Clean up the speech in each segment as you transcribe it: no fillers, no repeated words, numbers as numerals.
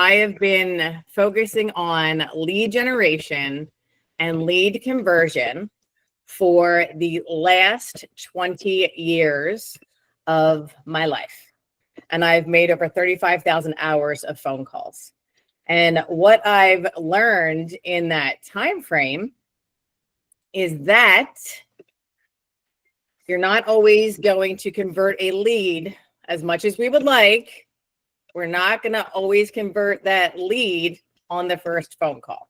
I have been focusing on lead generation and lead conversion for the last 20 years of my life. And I've made over 35,000 hours of phone calls. And what I've learned in that time frame is that you're not always going to convert a lead as much as we would like. We're not going to always convert that lead on the first phone call.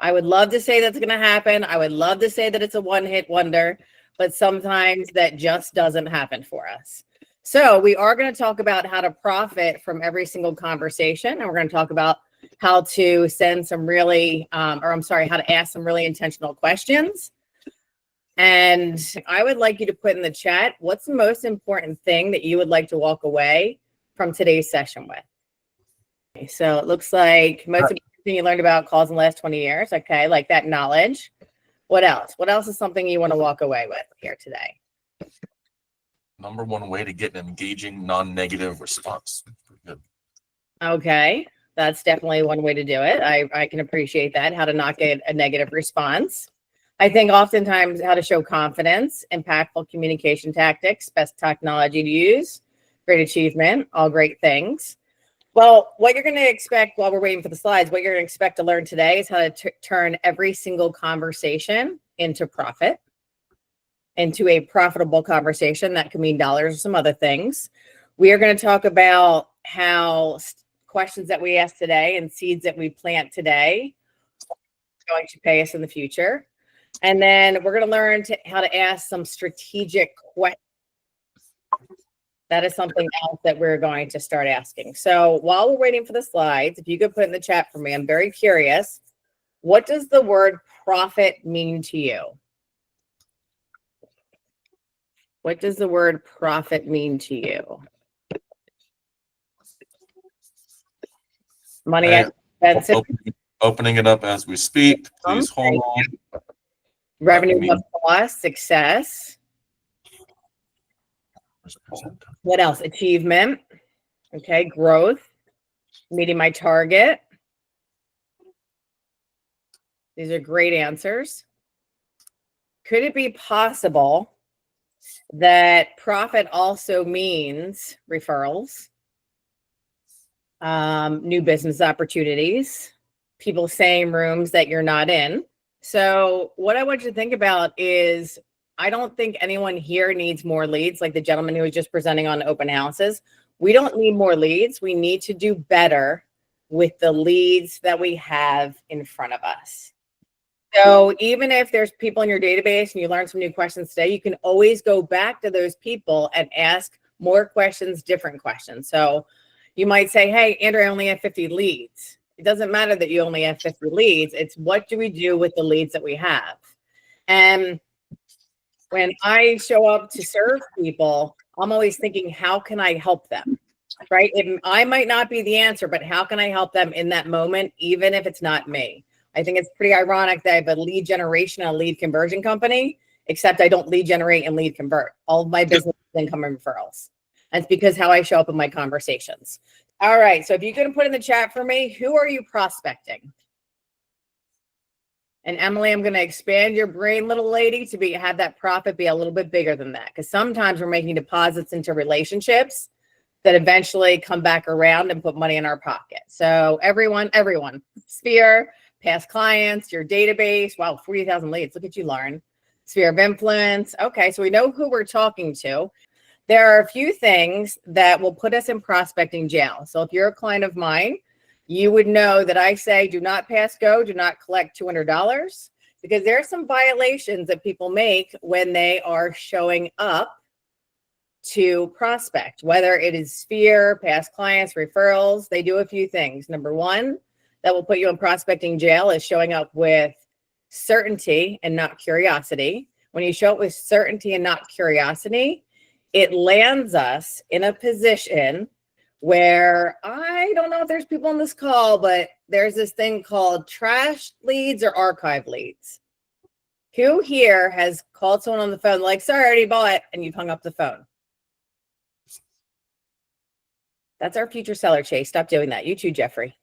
I would love to say that's going to happen. I would love to say that it's a one-hit wonder, but sometimes that just doesn't happen for us. So we are going to talk about how to profit from every single conversation. And we're going to talk about how to send some really, how to ask some really intentional questions. And I would like you to put in the chat, what's the most important thing that you would like to walk away from today's session with? Okay, so it looks like most of the thing you learned about calls in the last 20 years. Okay, like that knowledge. What else? What else is something you want to walk away with here today? Number one way to get an engaging, non-negative response. Good. Okay, that's definitely one way to do it. I can appreciate that, how to not get a negative response. I think oftentimes how to show confidence, impactful communication tactics, best technology to use, great achievement, all great things. Well, what you're going to expect while we're waiting for the slides, what you're going to expect to learn today is how to turn every single conversation into profit, into a profitable conversation. That could mean dollars or some other things. We are going to talk about how questions that we ask today and seeds that we plant today are going to pay us in the future. And then we're going to learn how to ask some strategic questions. That is something else that we're going to start asking. So while we're waiting for the slides, if you could put in the chat for me, I'm very curious. What does the word profit mean to you? What does the word profit mean to you? Money expensive. Opening it up as we speak. Please hold on. Revenue plus cost, success. What else? Achievement. Okay, growth. Meeting my target. These are great answers. Could it be possible that profit also means referrals, new business opportunities, people saying rooms that you're not in? So what I want you to think about is, I don't think anyone here needs more leads, like the gentleman who was just presenting on open houses. We don't need more leads. We need to do better with the leads that we have in front of us. So even if there's people in your database and you learn some new questions today, you can always go back to those people and ask more questions, different questions. So you might say, hey, Andrea, I only have 50 leads. It doesn't matter that you only have 50 leads. It's what do we do with the leads that we have? And when I show up to serve people, I'm always thinking, how can I help them? Right? I might not be the answer, but how can I help them in that moment, even if it's not me? I think it's pretty ironic that I have a lead generation and a lead conversion company, except I don't lead generate and lead convert. All of my business is income and referrals. And it's because how I show up in my conversations. All right. So if you can put in the chat for me, who are you prospecting? And Emily, I'm going to expand your brain, little lady, to have that profit be a little bit bigger than that. Because sometimes we're making deposits into relationships that eventually come back around and put money in our pocket. So everyone, Sphere, past clients, your database. Wow, 40,000 leads. Look at you, Lauren. Sphere of influence. Okay, so we know who we're talking to. There are a few things that will put us in prospecting jail. So if you're a client of mine, you would know that I say, do not pass go, do not collect $200, because there are some violations that people make when they are showing up to prospect, whether it is Sphere, past clients, referrals. They do a few things. Number one, that will put you in prospecting jail is showing up with certainty and not curiosity. When you show up with certainty and not curiosity, it lands us in a position where I don't know if there's people on this call, but there's this thing called trash leads or archive leads. Who here has called someone on the phone like, sorry, I already bought it, and you've hung up the phone? That's our future seller, Chase. Stop doing that. You too, Jeffrey.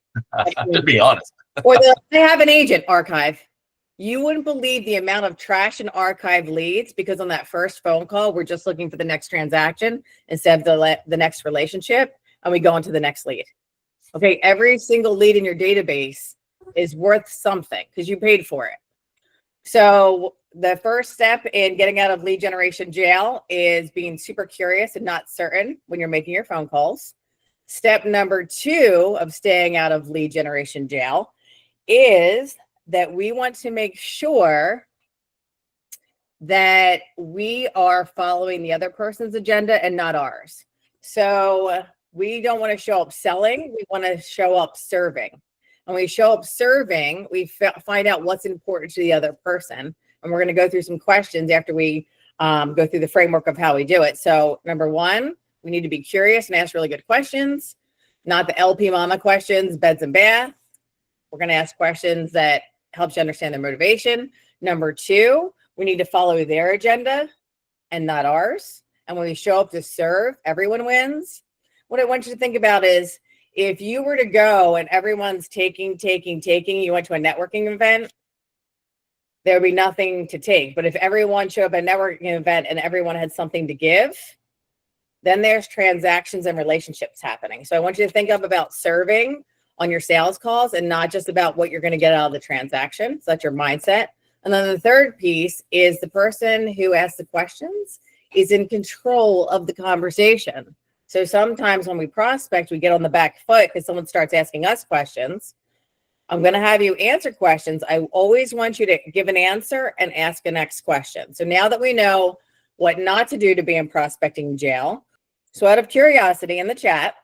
To be honest. Or they have an agent archive. You wouldn't believe the amount of trash and archive leads because on that first phone call, we're just looking for the next transaction instead of the next relationship, and we go into the next lead. Okay, every single lead in your database is worth something because you paid for it. So the first step in getting out of lead generation jail is being super curious and not certain when you're making your phone calls. Step number 2 of staying out of lead generation jail is that we want to make sure that we are following the other person's agenda and not ours. So we don't want to show up selling. We want to show up serving. When we show up serving, we find out what's important to the other person. And we're going to go through some questions after we go through the framework of how we do it. So number 1, we need to be curious and ask really good questions, not the LP mama questions, beds and bath. We're going to ask questions that helps you understand their motivation. Number 2, we need to follow their agenda and not ours. And when we show up to serve, everyone wins. What I want you to think about is if you were to go and everyone's taking, you went to a networking event, there would be nothing to take. But if everyone showed up at a networking event and everyone had something to give, then there's transactions and relationships happening. So I want you to think about serving on your sales calls and not just about what you're going to get out of the transaction. So that's your mindset. And then the third piece is the person who asks the questions is in control of the conversation. So sometimes when we prospect, we get on the back foot because someone starts asking us questions. I'm going to have you answer questions. I always want you to give an answer and ask a next question. So now that we know what not to do to be in prospecting jail, so out of curiosity in the chat,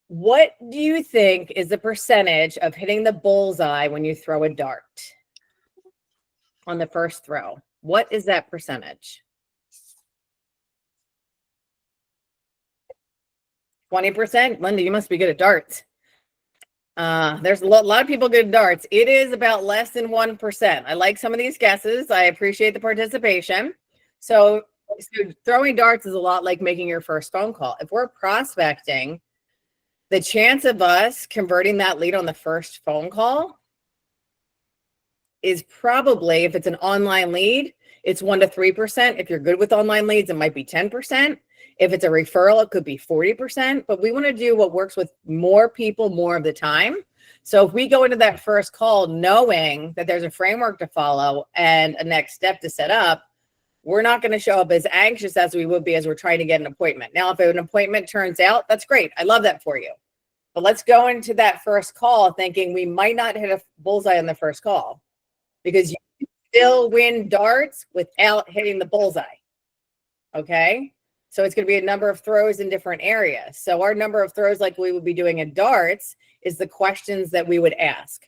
what do you think is the percentage of hitting the bullseye when you throw a dart on the first throw? What is that percentage? 20%? Linda, you must be good at darts. There's a lot of people good at darts. It is about less than 1%. I like some of these guesses. I appreciate the participation. So throwing darts is a lot like making your first phone call. If we're prospecting, the chance of us converting that lead on the first phone call is probably, if it's an online lead, it's 1 to 3%. If you're good with online leads, it might be 10%. If it's a referral, it could be 40%. But we want to do what works with more people more of the time. So if we go into that first call knowing that there's a framework to follow and a next step to set up, we're not going to show up as anxious as we would be as we're trying to get an appointment. Now, if an appointment turns out, that's great. I love that for you. But let's go into that first call thinking we might not hit a bullseye on the first call because you can still win darts without hitting the bullseye. Okay? So it's going to be a number of throws in different areas. So our number of throws like we would be doing in darts is the questions that we would ask.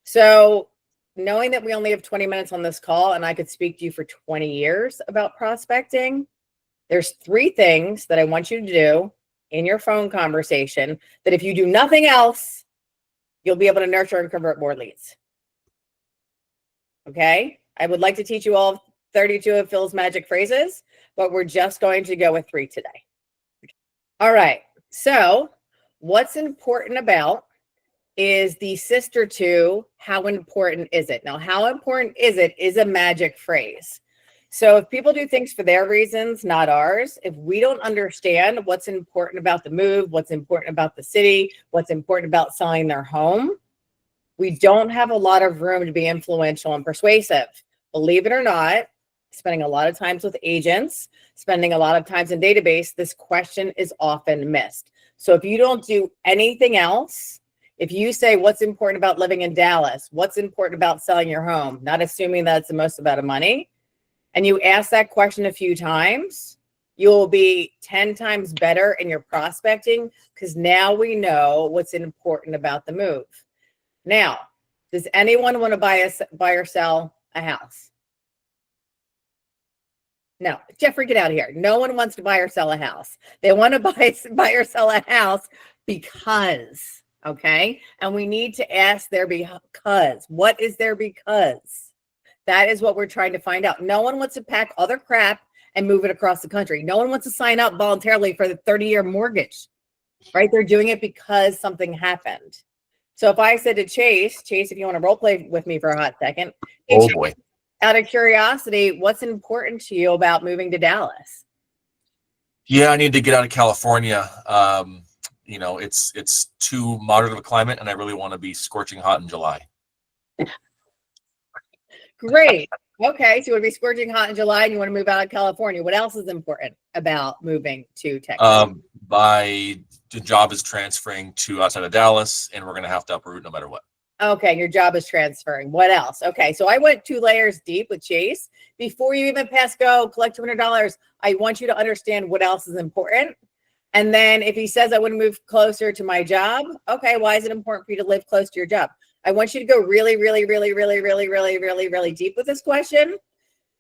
So knowing that we only have 20 minutes on this call and I could speak to you for 20 years about prospecting, there's 3 things that I want you to do in your phone conversation that if you do nothing else, you'll be able to nurture and convert more leads. Okay? I would like to teach you all 32 of Phil's magic phrases, but we're just going to go with 3 today. All right. So what's important about is the sister to how important is it? Now, how important is it is a magic phrase. So if people do things for their reasons, not ours, if we don't understand what's important about the move, what's important about the city, what's important about selling their home, we don't have a lot of room to be influential and persuasive. Believe it or not, spending a lot of times with agents, spending a lot of times in database, this question is often missed. So if you don't do anything else, if you say what's important about living in Dallas, what's important about selling your home, not assuming that's the most amount of money, and you ask that question a few times, you'll be 10 times better in your prospecting because now we know what's important about the move. Now, does anyone want to buy or sell a house? No, Jeffrey, get out of here. No one wants to buy or sell a house. They want to buy or sell a house because, okay? And we need to ask their because. What is their because? That is what we're trying to find out. No one wants to pack other crap and move it across the country. No one wants to sign up voluntarily for the 30-year mortgage, right? They're doing it because something happened. So if I said to Chase, if you want to role play with me for a hot second, hey, Oh Chase, boy. out of curiosity, what's important to you about moving to Dallas? Yeah, I need to get out of California. It's too moderate of a climate, and I really want to be scorching hot in July. Great. Okay, so you want to be scorching hot in July and you want to move out of California. What else is important about moving to Texas? My job is transferring to outside of Dallas, and we're going to have to uproot no matter what. Okay, your job is transferring. What else? Okay, so I went 2 layers deep with Chase. Before you even pass go, collect $200, I want you to understand what else is important. And then if he says I want to move closer to my job, okay, why is it important for you to live close to your job? I want you to go really, really, really, really, really, really, really, really deep with this question.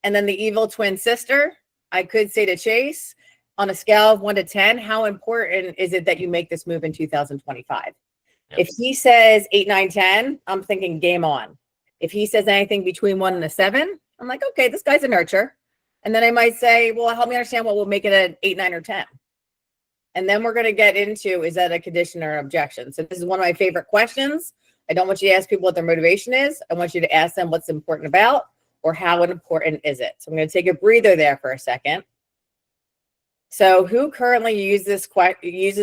And then the evil twin sister, I could say to Chase, on a scale of 1 to 10, how important is it that you make this move in 2025? Yep. If he says 8, 9, 10, I'm thinking game on. If he says anything between 1 and a 7, I'm like, okay, this guy's a nurture. And then I might say, well, help me understand what will make it an 8, 9, or 10. And then we're going to get into, is that a condition or objection? So this is one of my favorite questions. I don't want you to ask people what their motivation is. I want you to ask them what's important about, or how important is it. So I'm going to take a breather there for a second. So who currently uses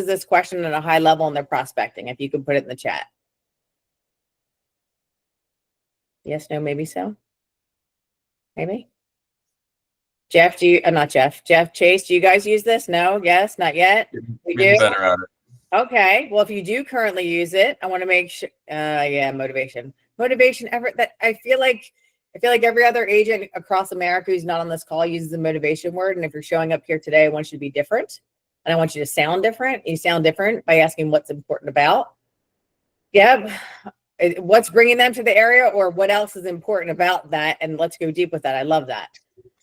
this question at a high level in their prospecting? If you could put it in the chat. Yes, no, maybe so. Maybe. Jeff, Jeff, Chase, do you guys use this? No, yes, not yet. We do. Better at it. Okay. Well, if you do currently use it, I want to make sure. Yeah, motivation, effort. That I feel like every other agent across America who's not on this call uses the motivation word. And if you're showing up here today, I want you to be different, and I want you to sound different. You sound different by asking what's important about. Yeah. What's bringing them to the area, or what else is important about that? And let's go deep with that. I love that.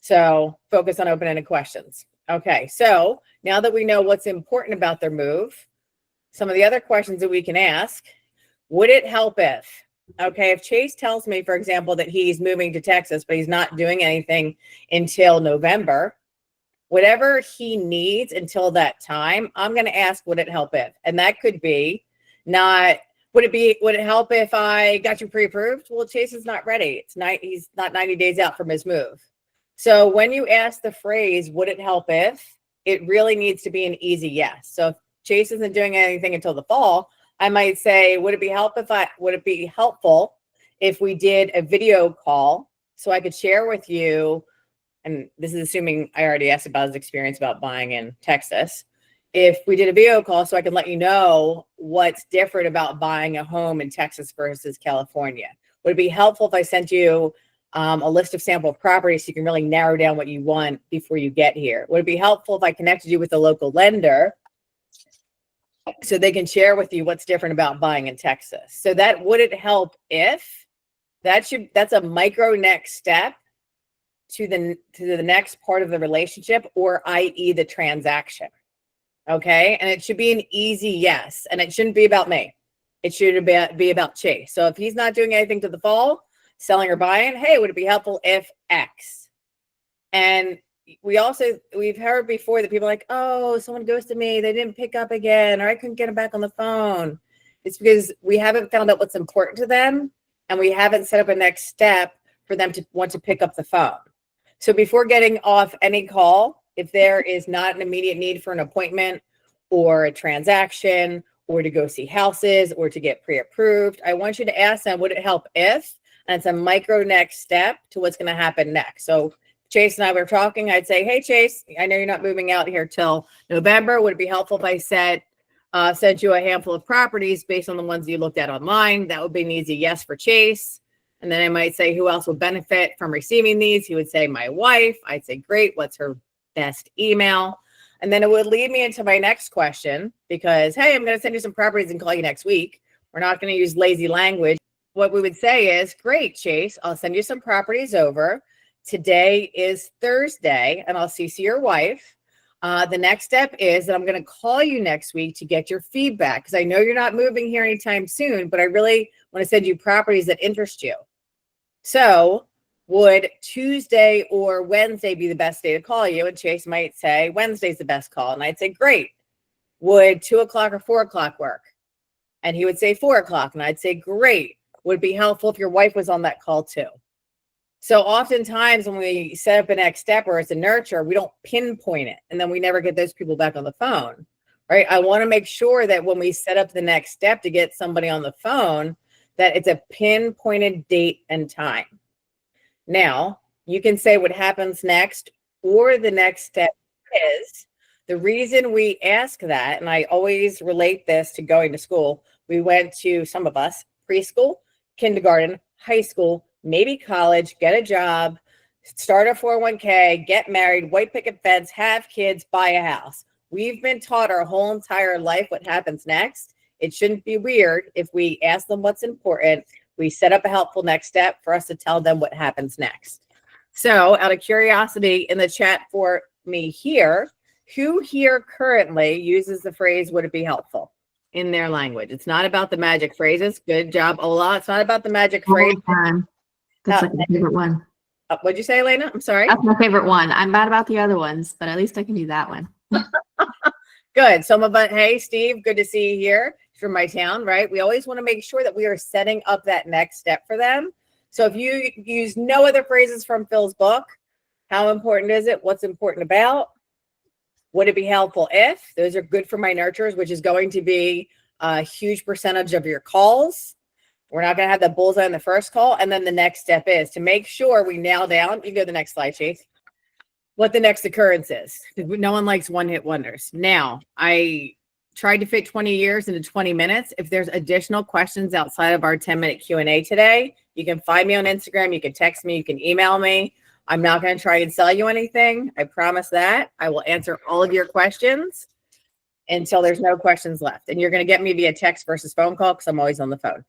So focus on open-ended questions. Okay. So now that we know what's important about their move, some of the other questions that we can ask, would it help if, okay, if Chase tells me, for example, that he's moving to Texas, but he's not doing anything until November, whatever he needs until that time, I'm going to ask, would it help if? And that could be not, would it help if I got you pre-approved? Well, Chase is not ready. He's not 90 days out from his move. So when you ask the phrase, would it help if, it really needs to be an easy yes. So if Chase isn't doing anything until the fall, I might say, would it be helpful if we did a video call so I could share with you, and this is assuming I already asked about his experience about buying in Texas. If we did a video call so I can let you know what's different about buying a home in Texas versus California. Would it be helpful if I sent you a list of sample properties so you can really narrow down what you want before you get here? Would it be helpful if I connected you with a local lender so they can share with you what's different about buying in Texas? So that would it help if that's a micro next step to the next part of the relationship, or i.e. the transaction. Okay. And it should be an easy yes. And it shouldn't be about me. It should be about Chase. So if he's not doing anything to the fall, selling or buying, hey, would it be helpful if X? And we've heard before that people are like, oh, someone ghosted me, they didn't pick up again, or I couldn't get them back on the phone. It's because we haven't found out what's important to them, and we haven't set up a next step for them to want to pick up the phone. So before getting off any call, if there is not an immediate need for an appointment or a transaction or to go see houses or to get pre-approved, I want you to ask them, would it help if? And it's a micro next step to what's going to happen next. So Chase and I were talking. I'd say, hey, Chase, I know you're not moving out here till November. Would it be helpful if I sent you a handful of properties based on the ones you looked at online? That would be an easy yes for Chase. And then I might say, who else would benefit from receiving these? He would say, my wife. I'd say, great. What's her best email? And then it would lead me into my next question because, hey, I'm going to send you some properties and call you next week. We're not going to use lazy language. What we would say is, great, Chase, I'll send you some properties over. Today is Thursday, and I'll CC your wife. The next step is that I'm going to call you next week to get your feedback because I know you're not moving here anytime soon, but I really want to send you properties that interest you. So would Tuesday or Wednesday be the best day to call you? And Chase might say, Wednesday's the best call. And I'd say, great. Would 2 o'clock or 4 o'clock work? And he would say 4 o'clock. And I'd say, great. Would be helpful if your wife was on that call too. So oftentimes when we set up a next step or it's a nurture, we don't pinpoint it. And then we never get those people back on the phone, right? I want to make sure that when we set up the next step to get somebody on the phone, that it's a pinpointed date and time. Now, you can say what happens next, or the next step is. The reason we ask that, and I always relate this to going to school, we went to, some of us, preschool, kindergarten, high school, maybe college, get a job, start a 401k, get married, white picket fence, have kids, buy a house. We've been taught our whole entire life what happens next. It shouldn't be weird if we ask them what's important. We set up a helpful next step for us to tell them what happens next. So out of curiosity in the chat for me here, who here currently uses the phrase, would it be helpful, in their language? It's not about the magic phrases. Good job, Ola. It's not about the magic phrase. That's like my favorite one. What'd you say, Elena? I'm sorry. That's my favorite one. I'm bad about the other ones, but at least I can do that one. Good. Some of us, hey, Steve, good to see you here from my town, right? We always want to make sure that we are setting up that next step for them. So if you use no other phrases from Phil's book, how important is it? What's important about? Would it be helpful if? Those are good for my nurturers, which is going to be a huge percentage of your calls. We're not going to have that bullseye on the first call. And then the next step is to make sure we nail down. You can go to the next slide, Chase. What the next occurrence is. No one likes one-hit wonders. Now, I tried to fit 20 years into 20 minutes. If there's additional questions outside of our 10-minute Q&A today, you can find me on Instagram. You can text me. You can email me. I'm not going to try and sell you anything. I promise that. I will answer all of your questions until there's no questions left. And you're going to get me via text versus phone call because I'm always on the phone.